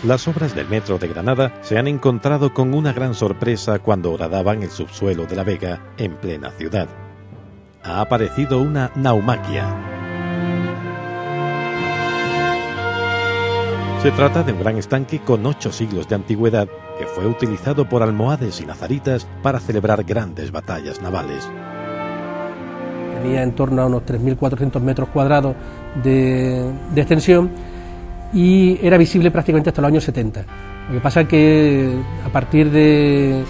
Las obras del metro de Granada se han encontrado con una gran sorpresa cuando horadaban el subsuelo de la Vega en plena ciudad. Ha aparecido una naumaquia. Se trata de un gran estanque con 8 siglos de antigüedad que fue utilizado por almohades y nazaritas para celebrar grandes batallas navales. Tenía en torno a unos 3.400 metros cuadrados de extensión y era visible prácticamente hasta los años 70. Lo que pasa es que a partir del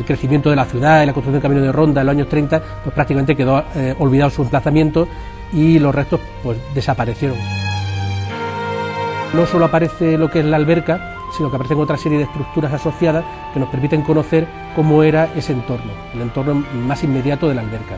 crecimiento de la ciudad y la construcción del camino de ronda en los años 30, pues prácticamente quedó olvidado su emplazamiento y los restos pues desaparecieron. No solo aparece lo que es la alberca, sino que aparecen otra serie de estructuras asociadas que nos permiten conocer cómo era ese entorno, el entorno más inmediato de la alberca.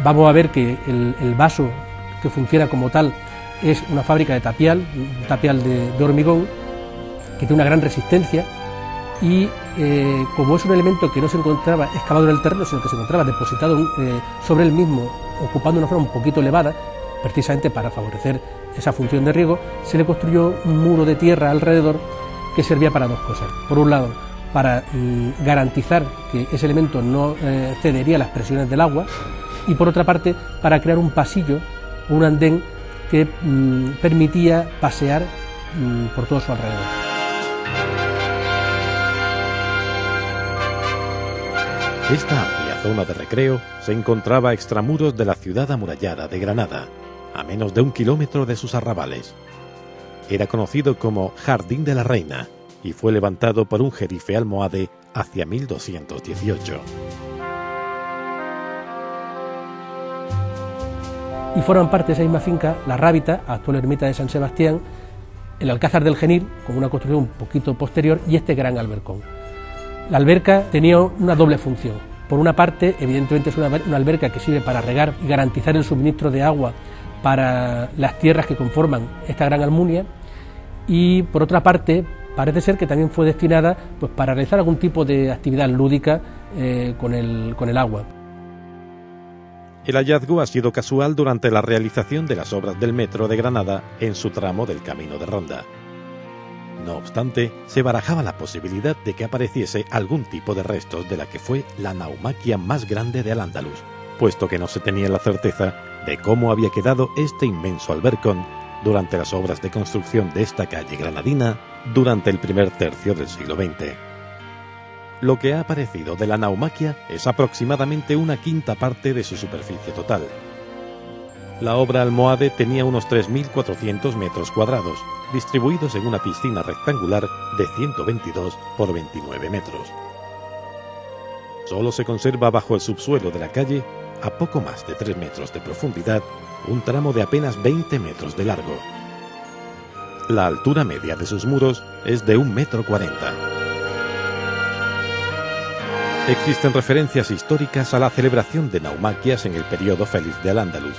Vamos a ver que el vaso que funciona como tal es una fábrica de tapial, un tapial de hormigón, que tiene una gran resistencia y como es un elemento que no se encontraba excavado en el terreno, sino que se encontraba depositado sobre el mismo, ocupando una forma un poquito elevada, precisamente para favorecer esa función de riego, se le construyó un muro de tierra alrededor que servía para dos cosas. Por un lado, para garantizar que ese elemento no cedería a las presiones del agua, y por otra parte, para crear un pasillo, un andén que permitía pasear por todo su alrededor. Esta amplia zona de recreo se encontraba a extramuros de la ciudad amurallada de Granada, a menos de 1 kilómetro de sus arrabales. Era conocido como Jardín de la Reina y fue levantado por un jerife almohade hacia 1218. Y forman parte de esa misma finca la Rábita, actual ermita de San Sebastián, el Alcázar del Genil, con una construcción un poquito posterior, y este gran albercón. La alberca tenía una doble función. Por una parte, evidentemente es una alberca que sirve para regar y garantizar el suministro de agua para las tierras que conforman esta gran Almunia, y por otra parte, parece ser que también fue destinada pues, para realizar algún tipo de actividad lúdica con el agua. El hallazgo ha sido casual durante la realización de las obras del metro de Granada en su tramo del camino de ronda. No obstante, se barajaba la posibilidad de que apareciese algún tipo de restos de la que fue la naumaquia más grande de Al-Ándalus, puesto que no se tenía la certeza de cómo había quedado este inmenso albercón durante las obras de construcción de esta calle granadina durante el primer tercio del siglo XX. Lo que ha aparecido de la naumaquia es aproximadamente 1/5 parte de su superficie total. La obra almohade tenía unos 3.400 metros cuadrados, distribuidos en una piscina rectangular de 122 por 29 metros. Solo se conserva bajo el subsuelo de la calle, a poco más de 3 metros de profundidad, un tramo de apenas 20 metros de largo. La altura media de sus muros es de 1,40 m. Existen referencias históricas a la celebración de naumaquias en el periodo feliz de Al-Ándalus,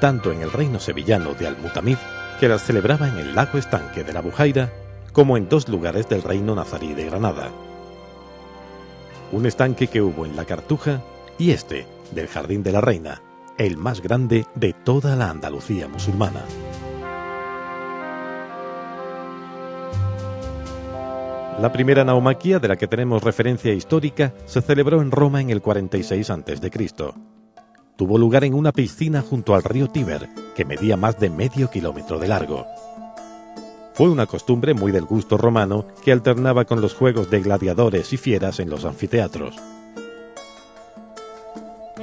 tanto en el reino sevillano de Al-Mutamid, que las celebraba en el lago estanque de la Bujaira, como en 2 lugares del reino nazarí de Granada. Un estanque que hubo en la Cartuja y este, del Jardín de la Reina, el más grande de toda la Andalucía musulmana. La primera naumaquia de la que tenemos referencia histórica se celebró en Roma en el 46 a.C. Tuvo lugar en una piscina junto al río Tíber, que medía más de medio kilómetro de largo. Fue una costumbre muy del gusto romano que alternaba con los juegos de gladiadores y fieras en los anfiteatros.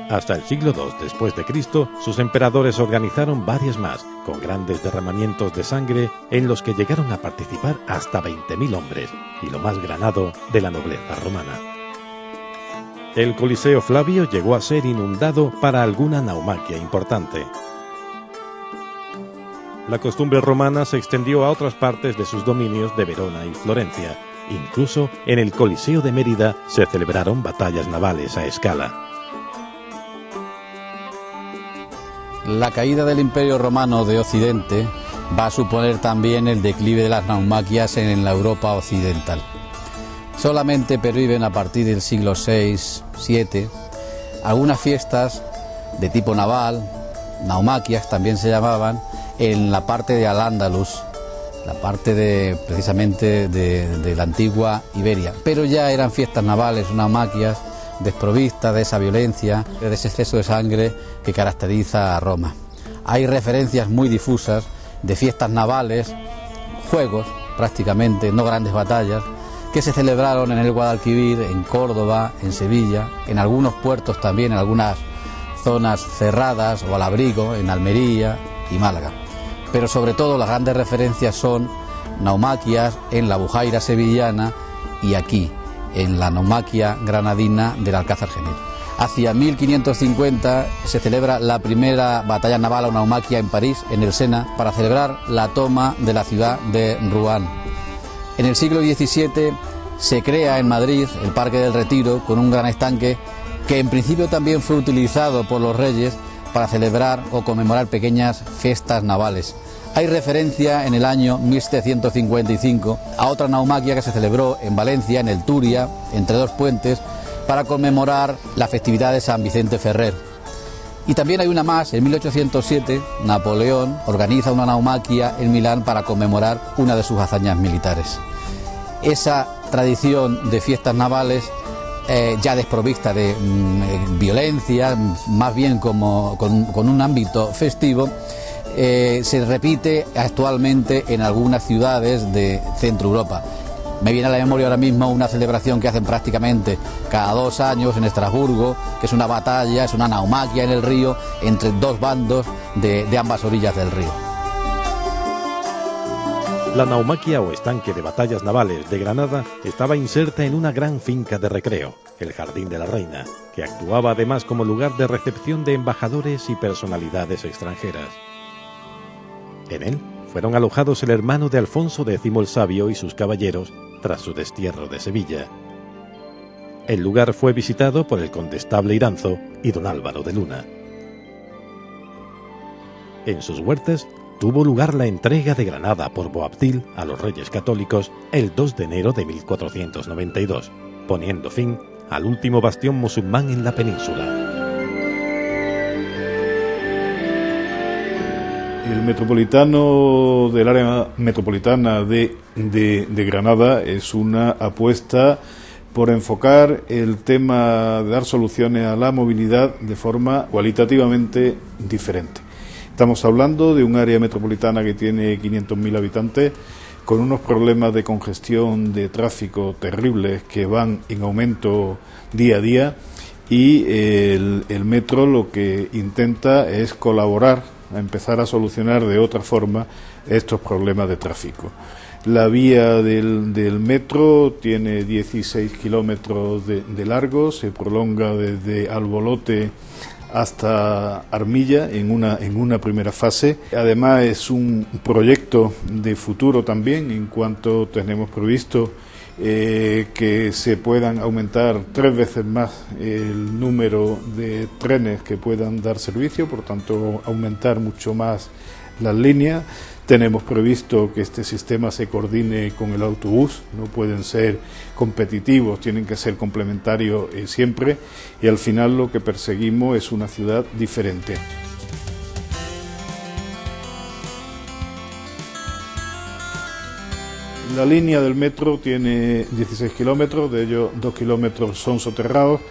Hasta el siglo II después de Cristo, sus emperadores organizaron varias más, con grandes derramamientos de sangre en los que llegaron a participar hasta 20.000 hombres, y lo más granado de la nobleza romana. El Coliseo Flavio llegó a ser inundado para alguna naumaquia importante. La costumbre romana se extendió a otras partes de sus dominios de Verona y Florencia. Incluso en el Coliseo de Mérida se celebraron batallas navales a escala. La caída del Imperio Romano de Occidente va a suponer también el declive de las naumaquias en la Europa occidental. Solamente perviven a partir del siglo VI-VII algunas fiestas de tipo naval, naumaquias también se llamaban, en la parte de Al-Ándalus, la parte precisamente de la antigua Iberia, pero ya eran fiestas navales, naumaquias, desprovistas de esa violencia, de ese exceso de sangre que caracteriza a Roma. Hay referencias muy difusas de fiestas navales, juegos prácticamente, no grandes batallas, que se celebraron en el Guadalquivir, en Córdoba, en Sevilla, en algunos puertos también, en algunas zonas cerradas o al abrigo, en Almería y Málaga. Pero sobre todo las grandes referencias son naumaquias en la Bujaira sevillana y aquí, en la naumaquia granadina del Alcázar Genil. Hacia 1550 se celebra la primera batalla naval o naumaquia en París, en el Sena, para celebrar la toma de la ciudad de Rouen. En el siglo XVII se crea en Madrid el Parque del Retiro con un gran estanque que en principio también fue utilizado por los reyes para celebrar o conmemorar pequeñas fiestas navales. Hay referencia en el año 1755 a otra naumaquia que se celebró en Valencia, en el Turia, entre dos puentes, para conmemorar la festividad de San Vicente Ferrer. Y también hay una más, en 1807, Napoleón organiza una naumaquia en Milán para conmemorar una de sus hazañas militares. Esa tradición de fiestas navales, ya desprovista de violencia, más bien con un ámbito festivo, se repite actualmente en algunas ciudades de Centro Europa. Me viene a la memoria ahora mismo una celebración que hacen prácticamente cada 2 años en Estrasburgo, que es una batalla, es una naumaquia en el río entre dos bandos de ambas orillas del río. La naumaquia o estanque de batallas navales de Granada estaba inserta en una gran finca de recreo, el Jardín de la Reina, que actuaba además como lugar de recepción de embajadores y personalidades extranjeras. En él fueron alojados el hermano de Alfonso X el Sabio y sus caballeros tras su destierro de Sevilla. El lugar fue visitado por el condestable Iranzo y don Álvaro de Luna. En sus huertas tuvo lugar la entrega de Granada por Boabdil a los reyes católicos el 2 de enero de 1492, poniendo fin al último bastión musulmán en la península. El metropolitano del área metropolitana de Granada es una apuesta por enfocar el tema de dar soluciones a la movilidad de forma cualitativamente diferente. Estamos hablando de un área metropolitana que tiene 500.000 habitantes, con unos problemas de congestión de tráfico terribles que van en aumento día a día, y el metro lo que intenta es colaborar a empezar a solucionar de otra forma estos problemas de tráfico. La vía del metro tiene 16 kilómetros de largo, se prolonga desde Albolote hasta Armilla en una primera fase. Además es un proyecto de futuro también, en cuanto tenemos previsto que se puedan aumentar 3 veces más el número de trenes que puedan dar servicio, por tanto aumentar mucho más las líneas. Tenemos previsto que este sistema se coordine con el autobús, no pueden ser competitivos, tienen que ser complementarios siempre, y al final lo que perseguimos es una ciudad diferente. La línea del metro tiene 16 kilómetros, de ellos 2 kilómetros son soterrados.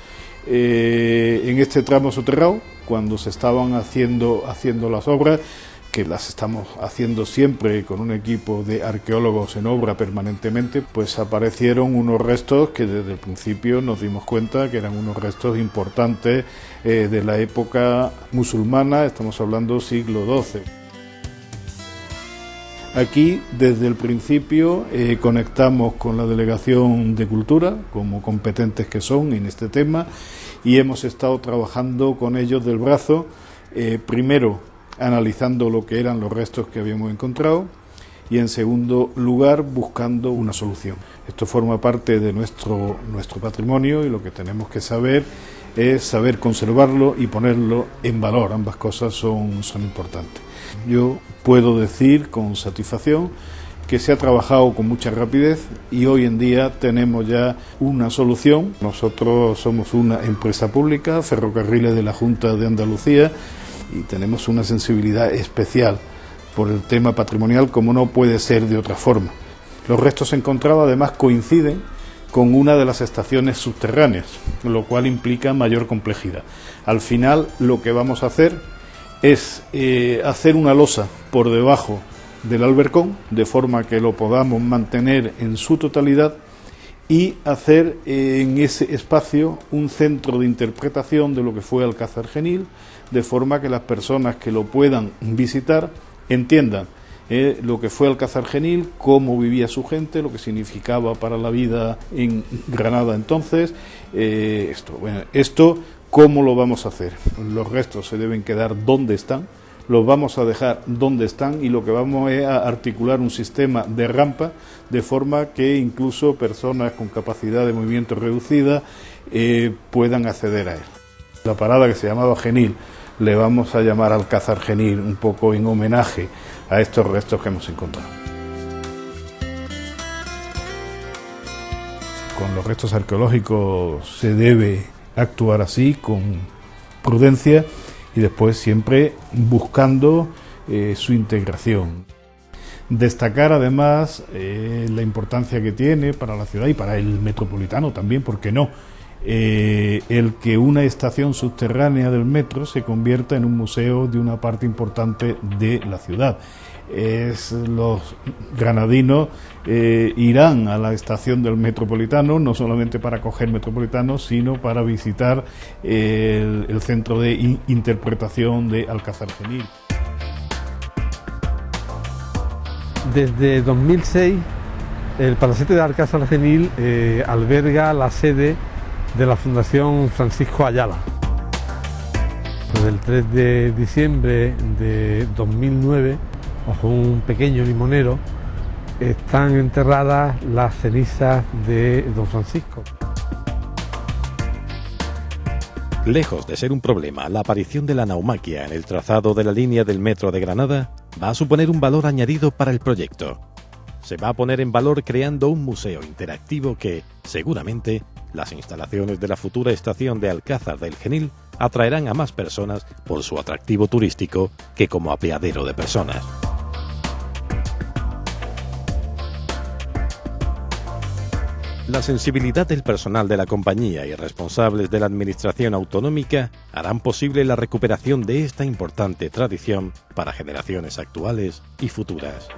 En este tramo soterrado, cuando se estaban haciendo las obras, que las estamos haciendo siempre con un equipo de arqueólogos en obra permanentemente, pues aparecieron unos restos que desde el principio nos dimos cuenta que eran unos restos importantes de la época musulmana, estamos hablando siglo XII. Aquí, desde el principio, conectamos con la Delegación de Cultura, como competentes que son en este tema, y hemos estado trabajando con ellos del brazo, primero analizando lo que eran los restos que habíamos encontrado, y en segundo lugar buscando una solución. Esto forma parte de nuestro patrimonio, y lo que tenemos que saber es saber conservarlo y ponerlo en valor. Ambas cosas son importantes. Yo puedo decir con satisfacción que se ha trabajado con mucha rapidez y hoy en día tenemos ya una solución. Nosotros somos una empresa pública, Ferrocarriles de la Junta de Andalucía, y tenemos una sensibilidad especial por el tema patrimonial, como no puede ser de otra forma. Los restos encontrados además coinciden con una de las estaciones subterráneas, lo cual implica mayor complejidad. Al final lo que vamos a hacer es hacer una losa por debajo del albercón, de forma que lo podamos mantener en su totalidad, y hacer en ese espacio un centro de interpretación de lo que fue Alcázar Genil, de forma que las personas que lo puedan visitar entiendan lo que fue Alcázar Genil, cómo vivía su gente, lo que significaba para la vida en Granada entonces. Esto, ¿cómo lo vamos a hacer? Los restos se deben quedar donde están, los vamos a dejar donde están, y lo que vamos es a articular un sistema de rampa, de forma que incluso personas con capacidad de movimiento reducida puedan acceder a él. La parada, que se llamaba Genil, le vamos a llamar Alcázar Genil, un poco en homenaje a estos restos que hemos encontrado. Con los restos arqueológicos se debe actuar así, con prudencia, y después siempre buscando su integración. Destacar además la importancia que tiene para la ciudad y para el metropolitano también, ¿por qué no?, el que una estación subterránea del metro se convierta en un museo de una parte importante de la ciudad. Los granadinos irán a la estación del Metropolitano no solamente para coger Metropolitano, sino para visitar el centro de interpretación de Alcázar Genil. Desde 2006 el palacete de Alcázar Genil alberga la sede de la Fundación Francisco Ayala. Desde el 3 de diciembre de 2009, bajo un pequeño limonero, están enterradas las cenizas de don Francisco. Lejos de ser un problema, la aparición de la naumaquia en el trazado de la línea del metro de Granada va a suponer un valor añadido para el proyecto. Se va a poner en valor creando un museo interactivo que, seguramente, las instalaciones de la futura estación de Alcázar del Genil atraerán a más personas por su atractivo turístico que como apeadero de personas. La sensibilidad del personal de la compañía y responsables de la administración autonómica harán posible la recuperación de esta importante tradición para generaciones actuales y futuras.